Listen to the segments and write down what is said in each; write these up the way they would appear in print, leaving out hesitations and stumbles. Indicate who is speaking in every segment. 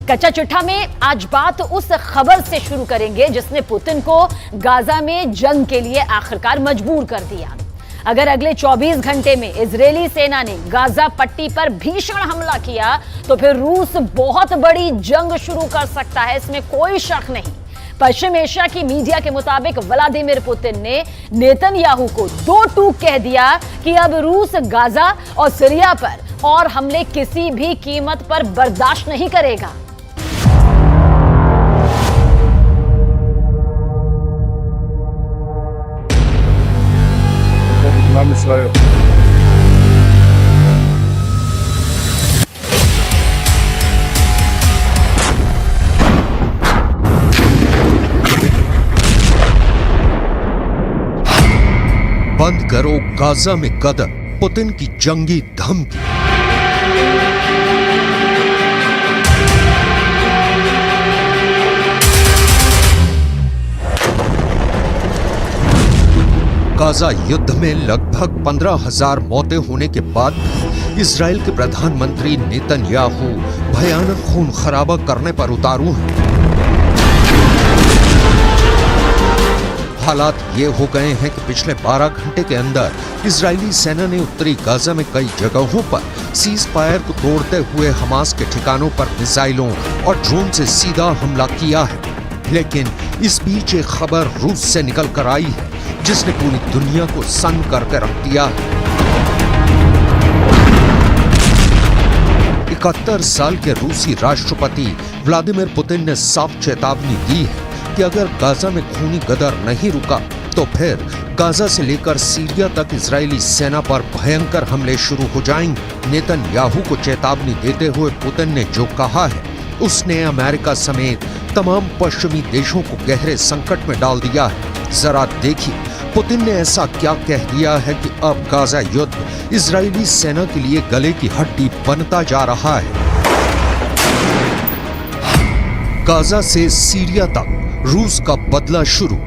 Speaker 1: कच्चा चिट्ठा में आज बात उस खबर से शुरू करेंगे जिसने पुतिन को गाजा में जंग के लिए आखिरकार मजबूर कर दिया। अगर अगले 24 घंटे में इजरायली सेना ने गाजा पट्टी पर भीषण हमला किया तो फिर रूस बहुत बड़ी जंग शुरू कर सकता है, इसमें कोई शक नहीं। पश्चिम एशिया की मीडिया के मुताबिक व्लादिमीर पुतिन ने नेतन्याहू को दो टूक कह दिया कि अब रूस गाजा और सीरिया पर और हमले किसी भी कीमत पर बर्दाश्त नहीं करेगा।
Speaker 2: बंद करो गाजा में कदम, पुतिन की जंगी धमकी। गाजा युद्ध में लगभग 15,000 मौतें होने के बाद इजराइल के प्रधानमंत्री नेतन्याहू भयानक खून खराबा करने पर उतारू हैं। हालात ये हो गए हैं कि पिछले 12 घंटे के अंदर इजरायली सेना ने उत्तरी गाजा में कई जगहों पर सीज फायर को तोड़ते हुए हमास के ठिकानों पर मिसाइलों और ड्रोन से सीधा हमला किया है। लेकिन इस बीच एक खबर रूस से निकल कर आई है जिसने पूरी दुनिया को सन्न करके रख दिया है। 71 साल के रूसी राष्ट्रपति व्लादिमीर पुतिन ने साफ चेतावनी दी है कि अगर गाजा में खूनी गदर नहीं रुका तो फिर गाजा से लेकर सीरिया तक इजरायली सेना पर भयंकर हमले शुरू हो जाएंगे। नेतन्याहू को चेतावनी देते हुए पुतिन ने जो कहा है उसने अमेरिका समेत तमाम पश्चिमी देशों को गहरे संकट में डाल दिया है। जरा देखिए पुतिन ने ऐसा क्या कह दिया है कि अब गाजा युद्ध इजरायली सेना के लिए गले की हड्डी बनता जा रहा है। गाजा से सीरिया तक रूस का बदला शुरू।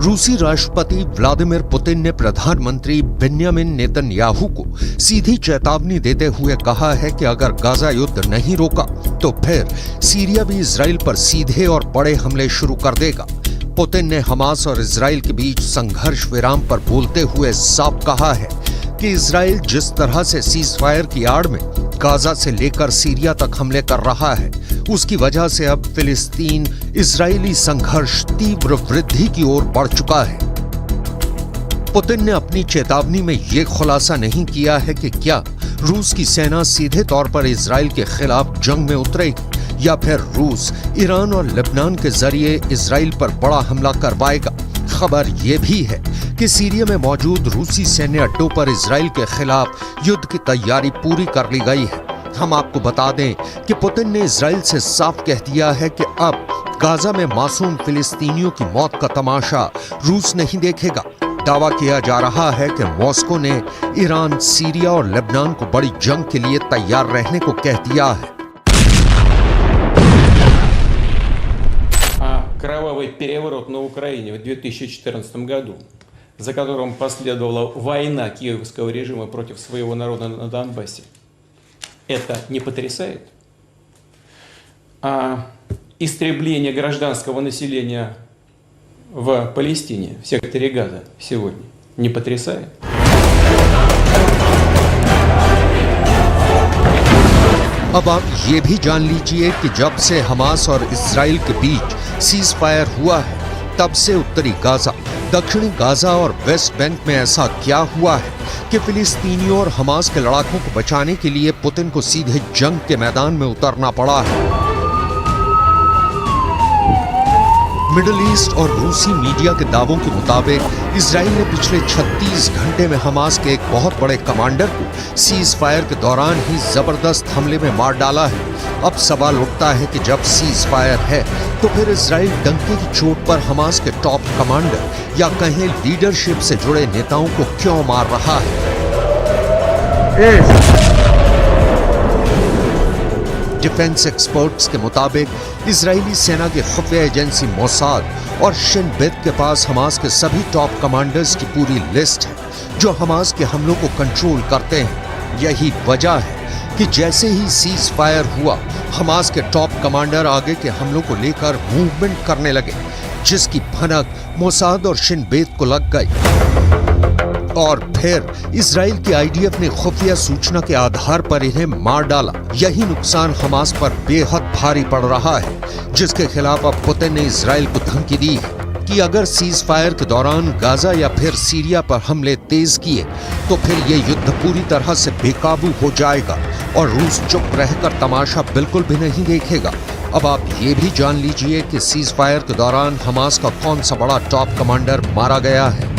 Speaker 2: रूसी राष्ट्रपति व्लादिमीर पुतिन ने प्रधानमंत्री बेन्यामिन नेतन्याहू को सीधी चेतावनी देते हुए कहा है कि अगर गाजा युद्ध नहीं रोका तो फिर सीरिया भी इजराइल पर सीधे और बड़े हमले शुरू कर देगा। पुतिन ने हमास और इजराइल के बीच संघर्ष विराम पर बोलते हुए साफ कहा है कि इजराइल जिस तरह से सीज फायर की आड़ में गाजा से लेकर सीरिया तक हमले कर रहा है उसकी वजह से अब फिलिस्तीन इजरायली संघर्ष तीव्र वृद्धि की ओर बढ़ चुका है। पुतिन ने अपनी चेतावनी में यह खुलासा नहीं किया है कि क्या रूस की सेना सीधे तौर पर इजराइल के खिलाफ जंग में उतरेगी या फिर रूस ईरान और लेबनान के जरिए इजराइल पर बड़ा हमला करवाएगा। खबर यह भी है कि सीरिया में मौजूद रूसी सैन्य अड्डों पर इजराइल के खिलाफ युद्ध की तैयारी पूरी कर ली गई है। हम आपको बता दें कि पुतिन ने इजराइल से साफ कह दिया है कि अब गाजा में मासूम फिलिस्तीनियों की मौत का तमाशा रूस नहीं देखेगा। दावा किया जा रहा है कि मॉस्को ने ईरान, सीरिया और लेबनान को बड़ी जंग के लिए तैयार रहने को कह दिया है।
Speaker 3: Кровавый переворот на Украине в 2014 году, за которым последовала война киевского режима против своего народа на Донбассе, это не потрясает? А истребление гражданского населения в Палестине, в секторе Газа сегодня, не потрясает?
Speaker 2: अब आप ये भी जान लीजिए कि जब से हमास और इजराइल के बीच सीज फायर हुआ है तब से उत्तरी गाजा, दक्षिणी गाजा और वेस्ट बैंक में ऐसा क्या हुआ है कि फिलिस्तीनियों और हमास के लड़ाकों को बचाने के लिए पुतिन को सीधे जंग के मैदान में उतरना पड़ा है। मिडिल ईस्ट और रूसी मीडिया के दावों के मुताबिक इजराइल ने पिछले 36 घंटे में हमास के एक बहुत बड़े कमांडर को सीज फायर के दौरान ही जबरदस्त हमले में मार डाला है। अब सवाल उठता है कि जब सीज फायर है तो फिर इजराइल डंके की चोट पर हमास के टॉप कमांडर या कहें लीडरशिप से जुड़े नेताओं को क्यों मार रहा है। डिफेंस एक्सपर्ट्स के मुताबिक इजरायली सेना की खुफिया एजेंसी मोसाद और शिन बेत के पास हमास के सभी टॉप कमांडर्स की पूरी लिस्ट है जो हमास के हमलों को कंट्रोल करते हैं। यही वजह है कि जैसे ही सीज फायर हुआ, हमास के टॉप कमांडर आगे के हमलों को लेकर मूवमेंट करने लगे, जिसकी भनक मोसाद और शिन बेत को लग गई। और फिर इजराइल की आईडीएफ ने खुफिया सूचना के आधार पर इन्हें मार डाला। यही नुकसान हमास पर बेहद भारी पड़ रहा है, जिसके खिलाफ अब पुतिन ने इजराइल को धमकी दी है कि अगर सीज फायर के दौरान गाजा या फिर सीरिया पर हमले तेज किए तो फिर ये युद्ध पूरी तरह से बेकाबू हो जाएगा और रूस चुप रहकर तमाशा बिल्कुल भी नहीं देखेगा। अब आप ये भी जान लीजिए कि सीज फायर के दौरान हमास का कौन सा बड़ा टॉप कमांडर मारा गया है।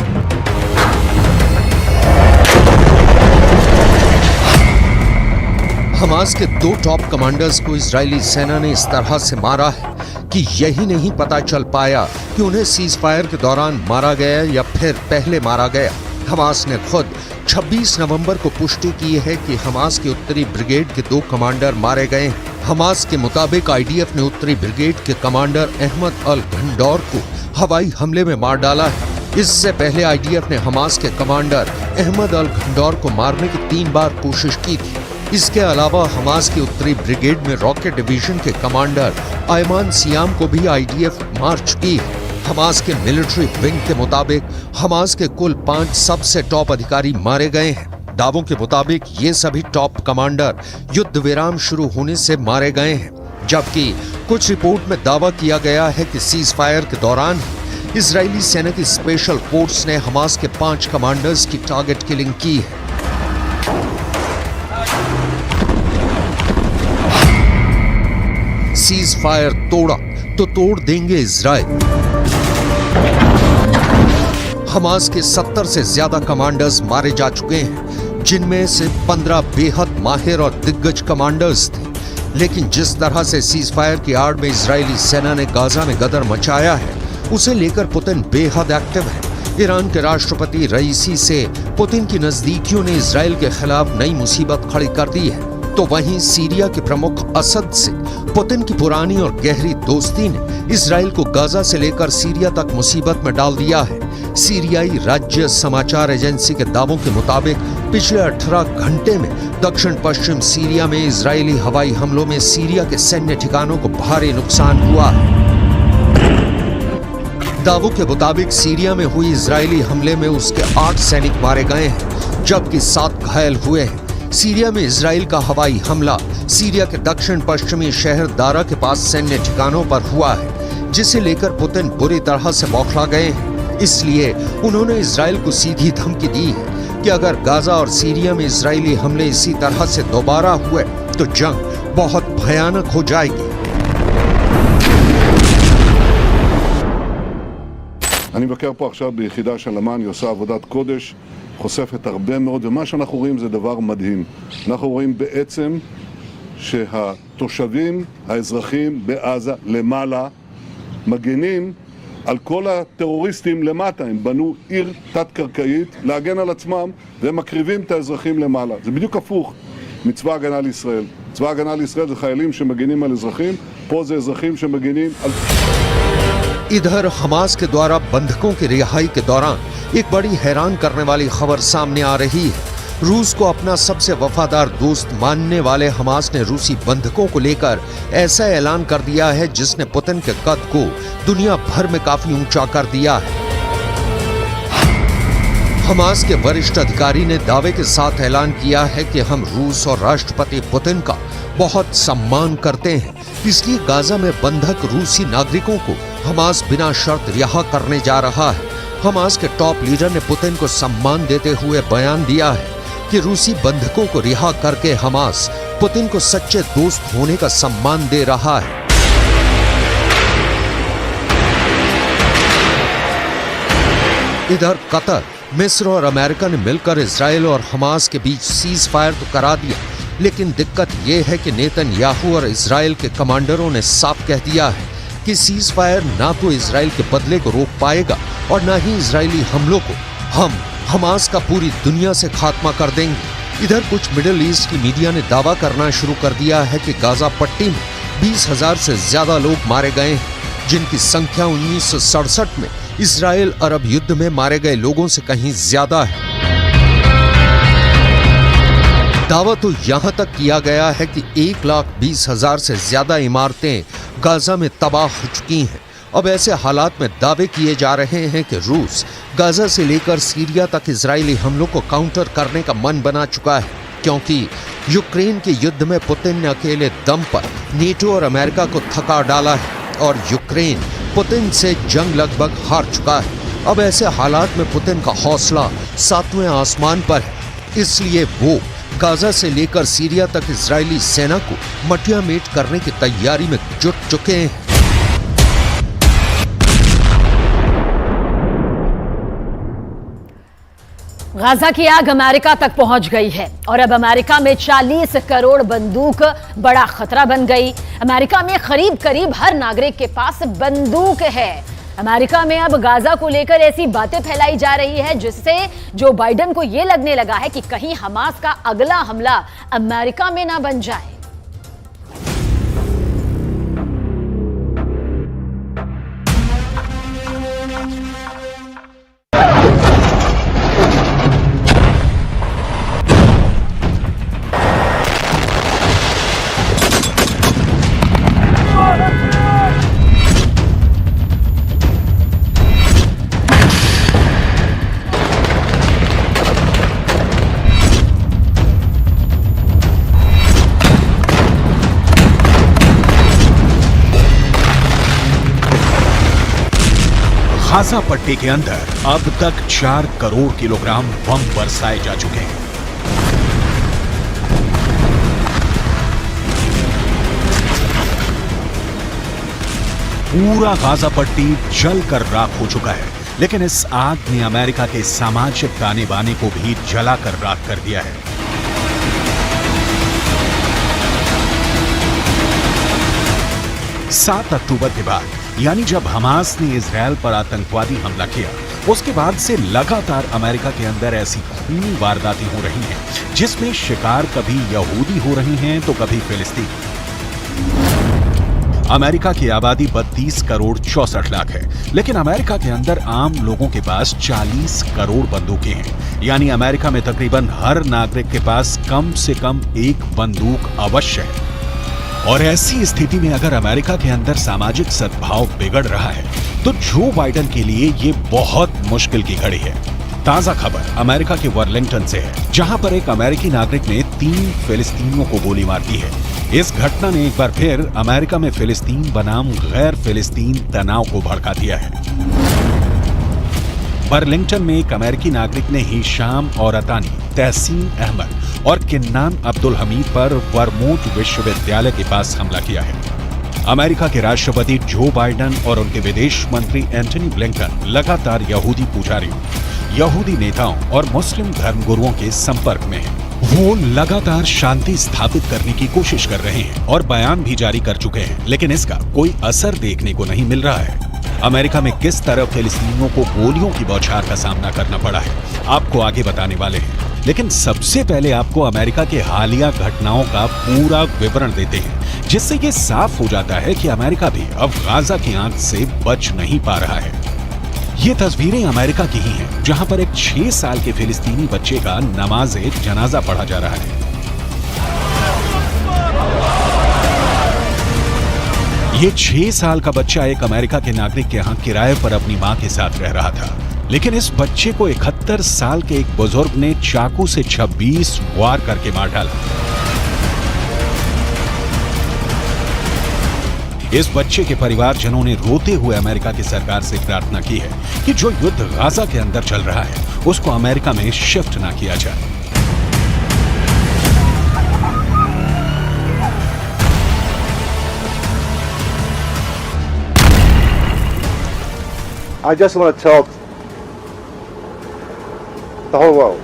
Speaker 2: हमास के 2 टॉप कमांडर्स को इजरायली सेना ने इस तरह से मारा है कि यही नहीं पता चल पाया कि उन्हें सीज फायर के दौरान मारा गया या फिर पहले मारा गया। हमास ने खुद 26 नवंबर को पुष्टि की है कि हमास के उत्तरी ब्रिगेड के 2 कमांडर मारे गए हैं। हमास के मुताबिक आईडीएफ ने उत्तरी ब्रिगेड के कमांडर अहमद अल घंडौर को हवाई हमले में मार डाला है। इससे पहले आईडीएफ ने हमास के कमांडर अहमद अल घंडौर को मारने की 3 बार कोशिश की थी। इसके अलावा हमास की उत्तरी ब्रिगेड में रॉकेट डिवीजन के कमांडर आयमान सियाम को भी आईडीएफ मार चुकी है। हमास के मिलिट्री विंग के मुताबिक हमास के कुल 5 सबसे टॉप अधिकारी मारे गए हैं। दावों के मुताबिक ये सभी टॉप कमांडर युद्ध विराम शुरू होने से मारे गए हैं, जबकि कुछ रिपोर्ट में दावा किया गया है कि सीज फायर के दौरान इजरायली सेना की स्पेशल फोर्स ने हमास के 5 कमांडर्स की टारगेट किलिंग की है। सीज फायर तोड़ा तो तोड़ देंगे इजराइल। हमास के 70 से ज्यादा कमांडर्स मारे जा चुके हैं, जिनमें से 15 बेहद माहिर और दिग्गज कमांडर्स थे। लेकिन जिस तरह से सीज फायर की आड़ में इजरायली सेना ने गाजा में गदर मचाया है, उसे लेकर पुतिन बेहद एक्टिव है। ईरान के राष्ट्रपति रईसी से पुतिन की नजदीकियों ने इजराइल के खिलाफ नई मुसीबत खड़ी कर दी है, तो वहीं सीरिया के प्रमुख असद से पुतिन की पुरानी और गहरी दोस्ती ने इजराइल को गाजा से लेकर सीरिया तक मुसीबत में डाल दिया है। सीरियाई राज्य समाचार एजेंसी के दावों के मुताबिक पिछले 18 घंटे में दक्षिण पश्चिम सीरिया में इजरायली हवाई हमलों में सीरिया के सैन्य ठिकानों को भारी नुकसान हुआ है। दावों के मुताबिक सीरिया में हुई इजरायली हमले में उसके 8 सैनिक मारे गए हैं, जबकि 7 घायल हुए हैं। सीरिया में इजराइल का हवाई हमला सीरिया के दक्षिण पश्चिमी शहर दारा के पास सैन्य ठिकानों पर हुआ है, जिसे लेकर पुतिन बुरी तरह से बौखला गए हैं। इसलिए उन्होंने इजराइल को सीधी धमकी दी है कि अगर गाजा और सीरिया में इजरायली हमले इसी तरह से दोबारा हुए तो जंग बहुत भयानक हो जाएगी।
Speaker 4: אני מבקר פה עכשיו ביחידה של אמ"ן, היא עושה עבודת קודש, חושפת הרבה מאוד, ומה שאנחנו רואים זה דבר מדהים. אנחנו רואים בעצם שהתושבים, האזרחים בעזה למעלה, מגנים על כל הטרוריסטים למטה. הם בנו עיר תת-קרקעית להגן על עצמם, והם מקריבים את האזרחים למעלה. זה בדיוק הפוך מצבא הגנה לישראל. צבא הגנה לישראל זה חיילים שמגנים על אזרחים, פה זה אזרחים שמגנים על...
Speaker 2: इधर हमास के द्वारा बंधकों की रिहाई के दौरान एक बड़ी हैरान करने वाली खबर सामने आ रही है। रूस को अपना सबसे वफादार दोस्त मानने वाले हमास ने रूसी बंधकों को लेकर ऐसा ऐलान कर दिया है जिसने पुतिन के कद को दुनिया भर में काफी ऊंचा कर दिया है। हमास के वरिष्ठ अधिकारी ने दावे के साथ ऐलान किया है कि हम रूस और राष्ट्रपति पुतिन का बहुत सम्मान करते हैं, इसलिए गाजा में बंधक रूसी नागरिकों को हमास बिना शर्त रिहा करने जा रहा है। हमास के टॉप लीडर ने पुतिन को सम्मान देते हुए बयान दिया है कि रूसी बंधकों को रिहा करके हमास पुतिन को सच्चे दोस्त होने का सम्मान दे रहा है। इधर कतर, मिस्र और अमेरिका ने मिलकर इजराइल और हमास के बीच सीज फायर तो करा दिया, लेकिन दिक्कत यह है कि नेतन्याहू और इजराइल के कमांडरों ने साफ कह दिया है कि सीज फायर ना तो इजराइल के बदले को रोक पाएगा और ना ही इजरायली हमलों को। हम हमास का पूरी दुनिया से खात्मा कर देंगे। इधर कुछ मिडिल ईस्ट की मीडिया ने दावा करना शुरू कर दिया है कि गाजा पट्टी में 20,000 से ज्यादा लोग मारे गए हैं, जिनकी संख्या 1967 में इजराइल अरब युद्ध में मारे गए लोगों से कहीं ज्यादा है। दावा तो यहां तक किया गया है कि 1,20,000 से ज्यादा इमारतें गाजा में तबाह हो चुकी हैं। अब ऐसे हालात में दावे किए जा रहे हैं कि रूस गाजा से लेकर सीरिया तक इजरायली हमलों को काउंटर करने का मन बना चुका है, क्योंकि यूक्रेन के युद्ध में पुतिन ने अकेले दम पर नेटो और अमेरिका को थका डाला है और यूक्रेन पुतिन से जंग लगभग हार चुका है। अब ऐसे हालात में पुतिन का हौसला 7वें आसमान पर है, इसलिए वो गाजा से लेकर सीरिया तक इजरायली सेना को मटिया मेट करने की तैयारी में जुट चुके हैं।
Speaker 1: गाजा की आग अमेरिका तक पहुंच गई है और अब अमेरिका में 40 करोड़ बंदूक बड़ा खतरा बन गई। अमेरिका में करीब करीब हर नागरिक के पास बंदूक है। अमेरिका में अब गाजा को लेकर ऐसी बातें फैलाई जा रही है जिससे जो बाइडेन को यह लगने लगा है कि कहीं हमास का अगला हमला अमेरिका में ना बन जाए।
Speaker 5: गाजा पट्टी के अंदर अब तक 4 करोड़ किलोग्राम बम बरसाए जा चुके हैं। पूरा गाजा पट्टी जलकर राख हो चुका है, लेकिन इस आग ने अमेरिका के सामाजिक ताने बाने को भी जलाकर राख कर दिया है। सात अक्टूबर के बाद, यानी जब हमास ने इजरायल पर आतंकवादी हमला किया, उसके बाद से लगातार अमेरिका के अंदर ऐसी खूनी वारदातें हो रही हैं जिसमें शिकार कभी यहूदी हो रही हैं तो कभी फिलिस्तीन। अमेरिका की आबादी 32 करोड़ 64 लाख है, लेकिन अमेरिका के अंदर आम लोगों के पास 40 करोड़ बंदूकें हैं। यानी अमेरिका में तकरीबन हर नागरिक के पास कम से कम एक बंदूक अवश्य है। और ऐसी स्थिति में अगर अमेरिका के अंदर सामाजिक सद्भाव बिगड़ रहा है तो जो बाइडेन के लिए ये बहुत मुश्किल की घड़ी है। ताजा खबर अमेरिका के वर्लिंगटन से है, जहां पर एक अमेरिकी नागरिक ने 3 फिलिस्तीनियों को गोली मार दी है। इस घटना ने एक बार फिर अमेरिका में फिलिस्तीन बनाम गैर फिलिस्तीन तनाव को भड़का दिया है। वर्लिंगटन में एक अमेरिकी नागरिक ने हिशाम औरतानी, तहसीन अहमद और किन्नान अब्दुल हमीद पर वर्मोंट विश्वविद्यालय के पास हमला किया है। अमेरिका के राष्ट्रपति जो बाइडेन और उनके विदेश मंत्री एंटनी ब्लिंकन लगातार यहूदी पुजारियों, यहूदी नेताओं और मुस्लिम धर्मगुरुओं के संपर्क में हैं। वो लगातार शांति स्थापित करने की कोशिश कर रहे हैं और बयान भी जारी कर चुके हैं, लेकिन इसका कोई असर देखने को नहीं मिल रहा है। अमेरिका में किस तरह फिलिस्तीनियों को गोलियों की बौछार का सामना करना पड़ा है, आपको आगे बताने वाले हैं। लेकिन सबसे पहले आपको अमेरिका के हालिया घटनाओं का पूरा विवरण देते हैं, जिससे ये साफ हो जाता है कि अमेरिका भी अब गाजा की आंच से बच नहीं पा रहा है। ये तस्वीरें अमेरिका की ही हैं, जहां पर एक 6 साल के फिलिस्तीनी बच्चे का नमाज़े जनाजा पढ़ा जा रहा है। ये 6 साल का बच्चा एक अमेरिका के नागरिक के यहाँ किराए पर अपनी मां के साथ रह रहा था, लेकिन इस बच्चे को 71 साल के एक बुजुर्ग ने चाकू से 26 वार करके मार डाला। इस बच्चे के परिवारजनों ने रोते हुए अमेरिका की सरकार से प्रार्थना की है कि जो युद्ध गाजा के अंदर चल रहा है उसको अमेरिका में शिफ्ट ना किया जाए।
Speaker 6: I just want to tell the whole world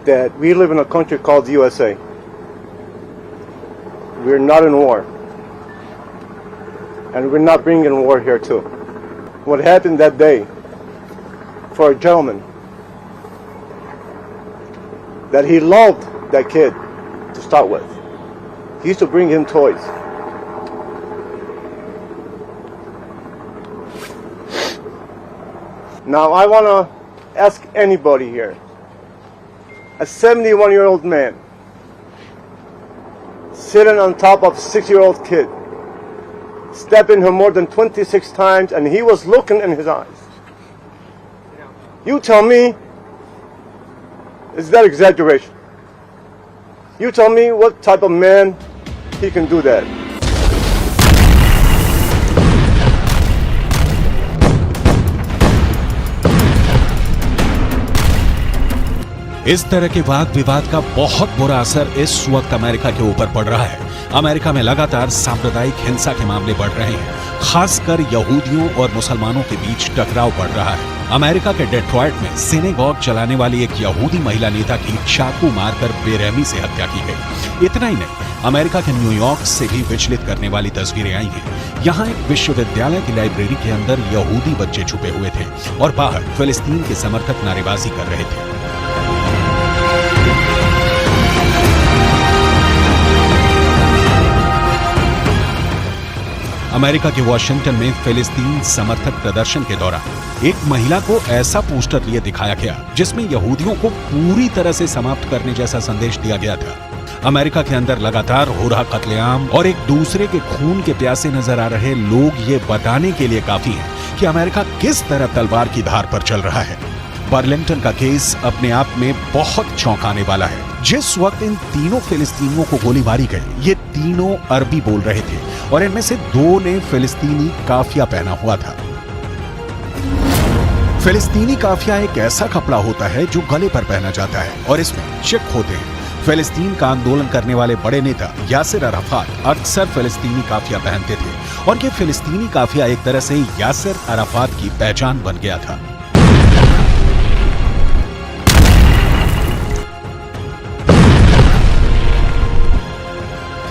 Speaker 6: that we live in a country called the USA. We're not in war, and we're not bringing war here too. What happened that day for a gentleman, that he loved that kid to start with. He used to bring him toys. Now I want to ask anybody here, a 71-year-old man sitting on top of a 6-year-old kid, stabbing her more than 26 times, and he was looking in his eyes. You tell me, is that exaggeration? You tell me what type of man he can do that.
Speaker 5: इस तरह के वाद विवाद का बहुत बुरा असर इस वक्त अमेरिका के ऊपर पड़ रहा है। अमेरिका में लगातार सांप्रदायिक हिंसा के मामले बढ़ रहे हैं, खासकर यहूदियों और मुसलमानों के बीच टकराव बढ़ रहा है। अमेरिका के डेट्रॉयट में सिनेगॉग चलाने वाली एक यहूदी महिला नेता की चाकू मारकर बेरहमी से हत्या की गई। इतना ही नहीं, अमेरिका के न्यूयॉर्क से भी विचलित करने वाली तस्वीरें आई हैं। यहाँ एक विश्वविद्यालय की लाइब्रेरी के अंदर यहूदी बच्चे छुपे हुए थे और बाहर फिलिस्तीन के समर्थक नारेबाजी कर रहे थे। अमेरिका के वॉशिंगटन में फिलिस्तीन समर्थक प्रदर्शन के दौरान एक महिला को ऐसा पोस्टर लिए दिखाया गया जिसमें यहूदियों को पूरी तरह से समाप्त करने जैसा संदेश दिया गया था। अमेरिका के अंदर लगातार हो रहा कत्लेआम और एक दूसरे के खून के प्यासे नजर आ रहे लोग ये बताने के लिए काफी हैं कि अमेरिका किस तरह तलवार की धार पर चल रहा है। बर्लिंगटन का केस अपने आप में बहुत चौंकाने वाला है। जिस वक्त इन तीनों फिलिस्तीनियों को गोली मारी गई, ये तीनों अरबी बोल रहे थे और इनमें से 2 ने फिलिस्तीनी काफिया पहना हुआ था। फिलिस्तीनी काफिया एक ऐसा कपड़ा होता है जो गले पर पहना जाता है और इसमें चिक होते हैं। फिलिस्तीन का आंदोलन करने वाले बड़े नेता यासिर अराफात अक्सर फिलिस्तीनी काफिया पहनते थे और ये फिलिस्तीनी काफिया एक तरह से यासिर अराफात की पहचान बन गया था।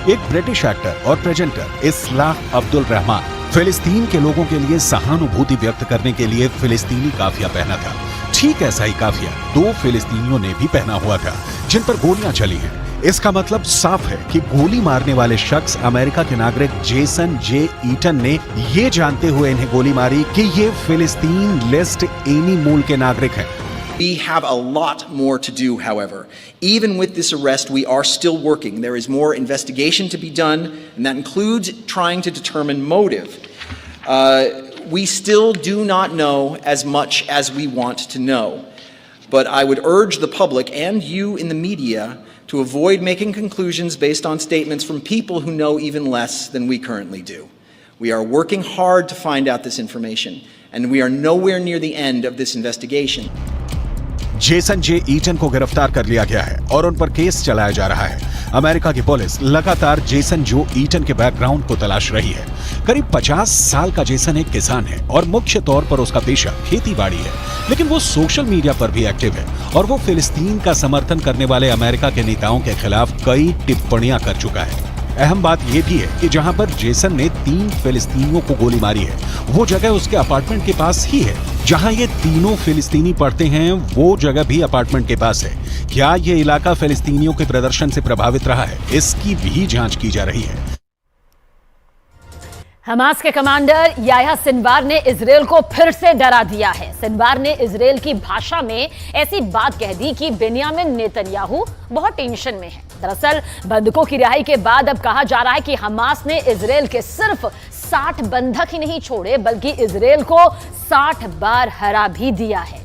Speaker 5: एक ब्रिटिश एक्टर और प्रेजेंटर इस्लाह अब्दुल रहमान फिलिस्तीन के लोगों के लिए सहानुभूति व्यक्त करने के लिए फिलिस्तीनी काफिया पहना था। ठीक ऐसा ही काफिया 2 फिलिस्तीनियों ने भी पहना हुआ था जिन पर गोलियां चली हैं। इसका मतलब साफ है कि गोली मारने वाले शख्स अमेरिका के नागरिक जेसन जे ईटन ने ये जानते हुए इन्हें गोली मारी कि ये फिलिस्तीन लिस्ट एनी मूल के नागरिक हैं।
Speaker 7: We have a lot more to do, however. Even with this arrest, we are still working. There is more investigation to be done, and that includes trying to determine motive. We still do not know as much as we want to know. But I would urge the public and you in the media to avoid making conclusions based on statements from people who know even less than we currently do. We are working hard to find out this information, and we are nowhere near the end of this investigation.
Speaker 5: Jason J Eaton को गिरफ्तार कर लिया गया है और उन पर case चलाया जा रहा है। अमेरिका की पुलिस लगातार जेसन जो ईटन के बैकग्राउंड को तलाश रही है। करीब 50 साल का जेसन एक किसान है और मुख्य तौर पर उसका पेशा खेती-बाड़ी है, लेकिन वो सोशल मीडिया पर भी एक्टिव है और वो फिलिस्तीन का समर्थन करने वाले अमेरिका के नेताओं के खिलाफ कई टिप्पणियां कर चुका है। अहम बात यह भी है कि जहां पर जेसन ने 3 फिलिस्तीनियों को गोली मारी है, वो जगह उसके अपार्टमेंट के पास ही है। जहां ये तीनों फिलिस्तीनी पढ़ते हैं, वो जगह भी अपार्टमेंट के पास है। क्या ये इलाका फिलिस्तीनियों के प्रदर्शन से प्रभावित रहा है, इसकी भी जांच की जा रही है।
Speaker 1: हमास के कमांडर याह्या सिनवार ने इजरायल को फिर से डरा दिया है। सिनवार ने इजरायल की भाषा में ऐसी बात कह दी कि बेन्यामिन नेतन्याहू बहुत टेंशन में है। दरअसल बंधकों की रिहाई के बाद अब कहा जा रहा है कि हमास ने इजरायल के सिर्फ 60 बंधक ही नहीं छोड़े, बल्कि इजरायल को 60 बार हरा भी दिया है।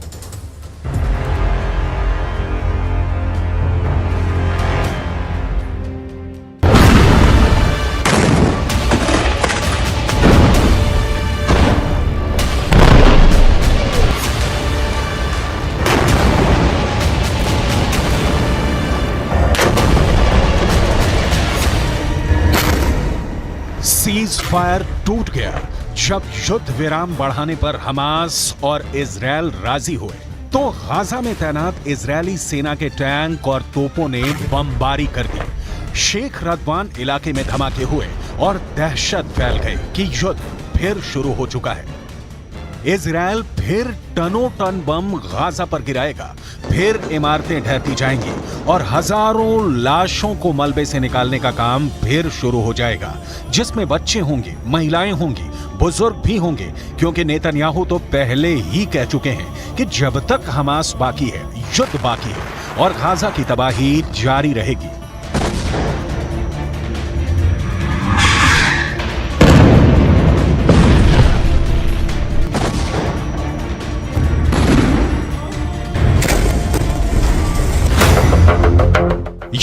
Speaker 5: सीज फायर टूट गया जब युद्ध विराम बढ़ाने पर हमास और इजरायल राजी हुए तो गाजा में तैनात इजरायली सेना के टैंक और तोपों ने बमबारी कर दी। शेख रदवान इलाके में धमाके हुए और दहशत फैल गई कि युद्ध फिर शुरू हो चुका है। इजरायल फिर टनों टन बम गाजा पर गिराएगा, फिर इमारतें ढहती जाएंगी और हजारों लाशों को मलबे से निकालने का काम फिर शुरू हो जाएगा, जिसमें बच्चे होंगे, महिलाएं होंगी, बुजुर्ग भी होंगे, क्योंकि नेतन्याहू तो पहले ही कह चुके हैं कि जब तक हमास बाकी है, युद्ध बाकी है और गाजा की तबाही जारी रहेगी।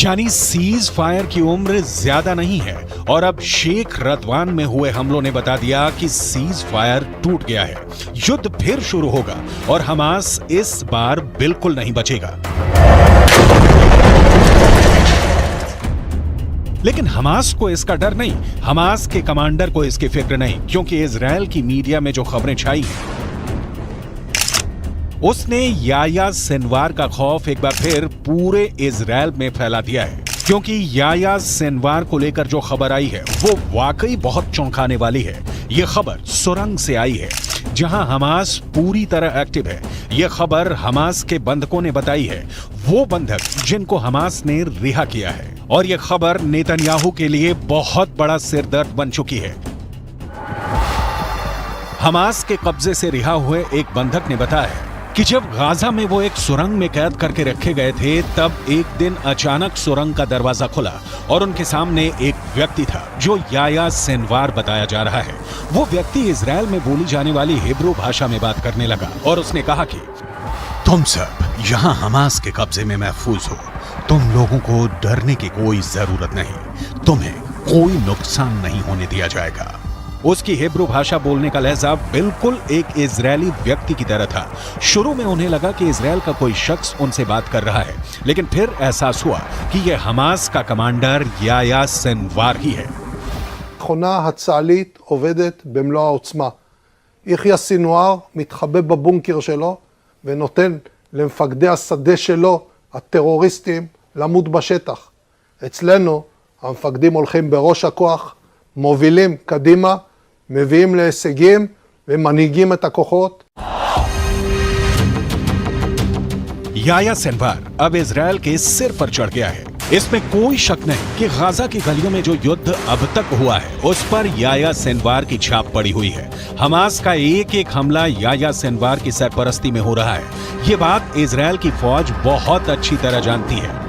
Speaker 5: यानी सीज फायर की उम्र ज्यादा नहीं है और अब शेख रदवान में हुए हमलों ने बता दिया कि सीज फायर टूट गया है। युद्ध फिर शुरू होगा और हमास इस बार बिल्कुल नहीं बचेगा। लेकिन हमास को इसका डर नहीं, हमास के कमांडर को इसकी फिक्र नहीं, क्योंकि इजराइल की मीडिया में जो खबरें छाई हैं उसने याह्या सिनवार का खौफ एक बार फिर पूरे इजराइल में फैला दिया है। क्योंकि याह्या सिनवार को लेकर जो खबर आई है वो वाकई बहुत चौंकाने वाली है। ये खबर सुरंग से आई है जहां हमास पूरी तरह एक्टिव है। ये खबर हमास के बंधकों ने बताई है, वो बंधक जिनको हमास ने रिहा किया है। और ये खबर नेतन्याहू के लिए बहुत बड़ा सिरदर्द बन चुकी है। हमास के कब्जे से रिहा हुए एक बंधक ने बताया कि जब गाजा में वो एक सुरंग में कैद करके रखे गए थे, तब एक दिन अचानक सुरंग का दरवाजा खुला और उनके सामने एक व्यक्ति था जो याह्या सिनवार बताया जा रहा है। वो व्यक्ति इजराइल में बोली जाने वाली हिब्रू भाषा में बात करने लगा और उसने कहा कि तुम सब यहाँ हमास के कब्जे में महफूज हो, तुम लोगों को डरने की कोई जरूरत नहीं, तुम्हें कोई नुकसान नहीं होने दिया जाएगा। उसकी हिब्रू भाषा बोलने का लहजा बिल्कुल एक इजरायली व्यक्ति की तरह था। शुरू में उन्हें लगा कि इजराइल का कोई शख्स उनसे बात कर रहा है, लेकिन फिर एहसास हुआ कि यह हमास का कमांडर याह्या सिनवार ही है।
Speaker 8: המכונה הצה"לית עובדת במלוא העוצמה. יחיא סינואר מתחבא בבונקר שלו ונותן למפקדי השדה שלו, הטרוריסטים, למות בשטח. אצלנו המפקדים הולכים בראש הכוח, מובילים קדימה, מביאים להישגים ומנהיגים את הכוחות.
Speaker 5: याह्या सिनवार अब इजराइल के सिर पर चढ़ गया है। इसमें कोई शक नहीं कि गाजा की गलियों में जो युद्ध अब तक हुआ है उस पर याह्या सिनवार की छाप पड़ी हुई है। हमास का एक एक हमला याह्या सिनवार की सरपरस्ती में हो रहा है। ये बात इजराइल की फौज बहुत अच्छी तरह जानती है।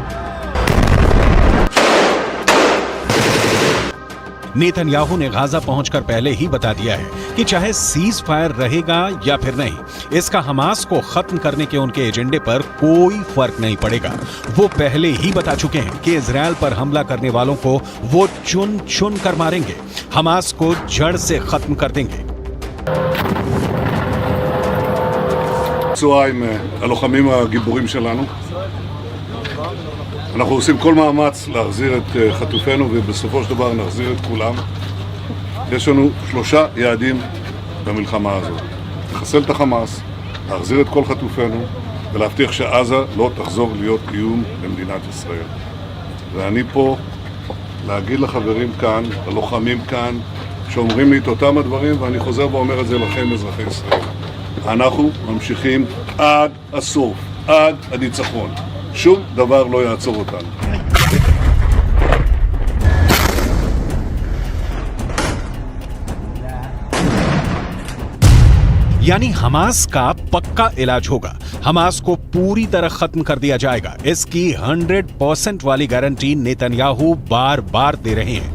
Speaker 5: नेतन्याहू ने गाजा पहुंचकर पहले ही बता दिया है कि चाहे सीज फायर रहेगा या फिर नहीं, इसका हमास को खत्म करने के उनके एजेंडे पर कोई फर्क नहीं पड़ेगा। वो पहले ही बता चुके हैं कि इजराइल पर हमला करने वालों को वो चुन चुन कर मारेंगे, हमास को जड़ से खत्म कर देंगे।
Speaker 4: צהריים הלוחמים הגיבורים שלנו. אנחנו עושים כל מאמץ להחזיר את חטופינו ובסופו של דבר נחזיר את כולם. יש לנו 3 יעדים במלחמה הזאת. לחסל את החמאס, להחזיר את כל חטופינו ולהבטיח שעזה לא תחזור להיות איום למדינת ישראל. ואני פה להגיד לחברים כאן, ללוחמים כאן, שאומרים לי את אותם הדברים, ואני חוזר ואומר את זה לכם, אזרחי ישראל. אנחנו ממשיכים עד הסוף, עד הניצחון. שום דבר לא יעצור אותנו.
Speaker 5: यानी हमास का पक्का इलाज होगा, हमास को पूरी तरह खत्म कर दिया जाएगा। इसकी 100% वाली गारंटी नेतन्याहू बार बार दे रहे हैं।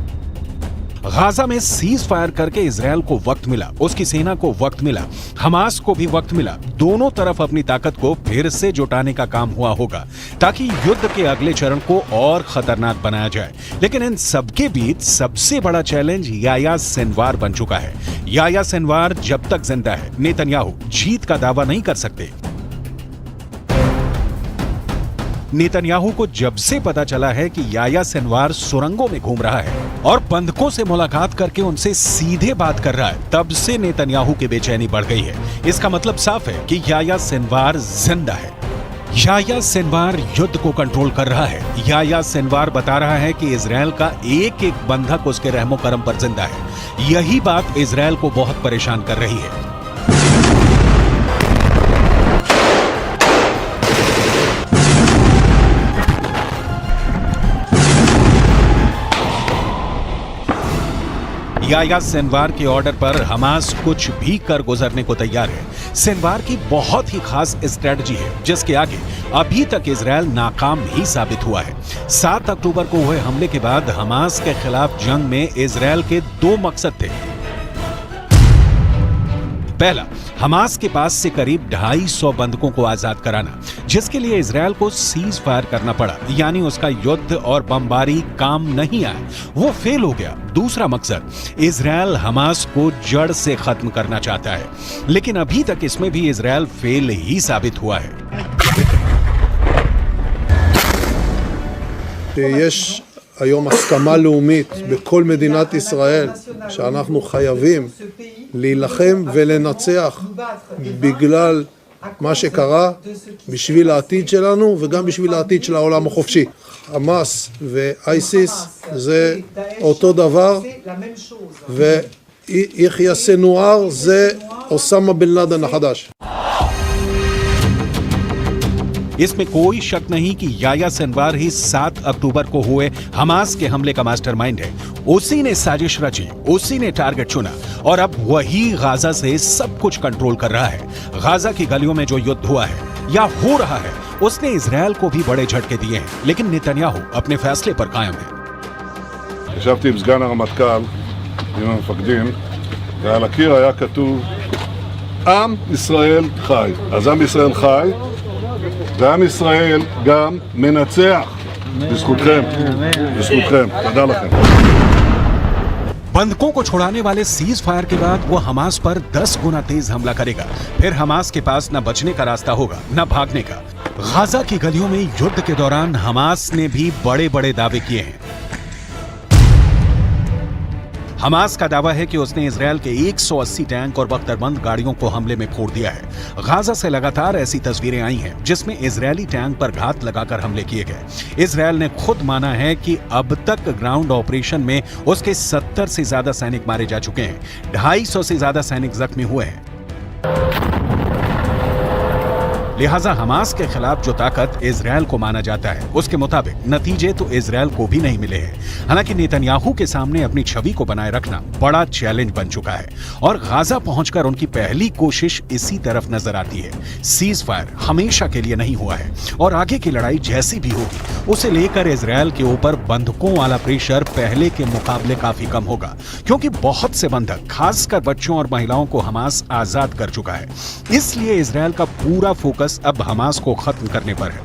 Speaker 5: गाजा में सीज फायर करके इजराइल को वक्त मिला, उसकी सेना को वक्त मिला, हमास को भी वक्त मिला। दोनों तरफ अपनी ताकत को फिर से जुटाने का काम हुआ होगा ताकि युद्ध के अगले चरण को और खतरनाक बनाया जाए। लेकिन इन सबके बीच सबसे बड़ा चैलेंज याह्या सिनवार बन चुका है। याह्या सिनवार जब तक जिंदा है, नेतन्याहू जीत का दावा नहीं कर सकते। नेतन्याहू को जब से पता चला है कि याह्या सिनवार सुरंगों में घूम रहा है और बंधकों से मुलाकात करके उनसे सीधे बात कर रहा है, तब से नेतन्याहू की बेचैनी बढ़ गई है। इसका मतलब साफ है कि याह्या सिनवार जिंदा है। याह्या सिनवार युद्ध को कंट्रोल कर रहा है। याह्या सिनवार बता रहा है कि इजराइल का एक एक बंधक उसके रहमो करम पर जिंदा है। यही बात इजराइल को बहुत परेशान कर रही है। याह्या सिनवार के ऑर्डर पर हमास कुछ भी कर गुजरने को तैयार है। सिनवार की बहुत ही खास स्ट्रेटजी है जिसके आगे अभी तक इजरायल नाकाम ही साबित हुआ है। 7 अक्टूबर को हुए हमले के बाद हमास के खिलाफ जंग में इजरायल के 2 मकसद थे। पहला, हमास के पास से करीब 250 बंधकों को आजाद कराना, जिसके लिए इजरायल को सीज फायर करना पड़ा, यानी उसका युद्ध और बमबारी काम नहीं आया, वो फेल हो गया। दूसरा मकसद, इजरायल हमास को जड़ से खत्म करना चाहता है, लेकिन अभी तक इसमें भी इजरायल फेल ही साबित हुआ है।
Speaker 8: יש היום הסכמה לאומית בכל מדינת ישראל שאנחנו חייבים להילחם ולנצח בגלל מה שקרה, בשביל העתיד שלנו וגם בשביל העתיד של העולם החופשי. חמאס ואייסיס זה אותו דבר, ויחיא סנואר זה אוסמה בן לאדן החדש.
Speaker 5: इसमें कोई शक नहीं कि याह्या सिनवार ही 7 अक्टूबर को हुए हमास के हमले का मास्टरमाइंड है। उसी ने साजिश रची, उसी ने टारगेट चुना और अब वही गाजा से सब कुछ कंट्रोल कर रहा है। गाजा की गलियों में जो युद्ध हुआ है या हो रहा है, उसने इजरायल को भी बड़े झटके दिए हैं, लेकिन नेतन्याहू अपने फैसले पर कायम है।
Speaker 4: ישבתי עם סגן הרמטכ"ל, עם המפקדים, ועל הקיר היה כתוב עם ישראל חי. אז עם ישראל חי, ועם ישראל גם מנצח. בזכותכם, בזכותכם. תודה לכם.
Speaker 5: बंधकों को छुड़ाने वाले सीज फायर के बाद वो हमास पर 10 गुना तेज हमला करेगा। फिर हमास के पास न बचने का रास्ता होगा न भागने का। गाजा की गलियों में युद्ध के दौरान हमास ने भी बड़े बड़े दावे किए हैं। हमास का दावा है कि उसने इजरायल के 180 टैंक और बख्तरबंद गाड़ियों को हमले में फोड़ दिया है। गाजा से लगातार ऐसी तस्वीरें आई हैं जिसमें इजरायली टैंक पर घात लगाकर हमले किए गए। इजरायल ने खुद माना है कि अब तक ग्राउंड ऑपरेशन में उसके 70 से ज्यादा सैनिक मारे जा चुके हैं, 250 से ज्यादा सैनिक जख्मी हुए हैं। लिहाजा हमास के खिलाफ जो ताकत इजरायल को माना जाता है, उसके मुताबिक नतीजे तो इजरायल को भी नहीं मिले हैं। हालांकि नेतन्याहू के सामने अपनी छवि को बनाए रखना बड़ा चैलेंज बन चुका है और गाजा पहुंचकर उनकी पहली कोशिश इसी तरफ नजर आती है। सीज फायर हमेशा के लिए नहीं हुआ है और आगे की लड़ाई जैसी भी होगी, उसे लेकर इजरायल के ऊपर बंधकों वाला प्रेशर पहले के मुकाबले काफी कम होगा, क्योंकि बहुत से बंधक, खासकर बच्चों और महिलाओं को हमास आजाद कर चुका है। इसलिए इजरायल का पूरा फोकस अब हमास को खत्म करने पर है।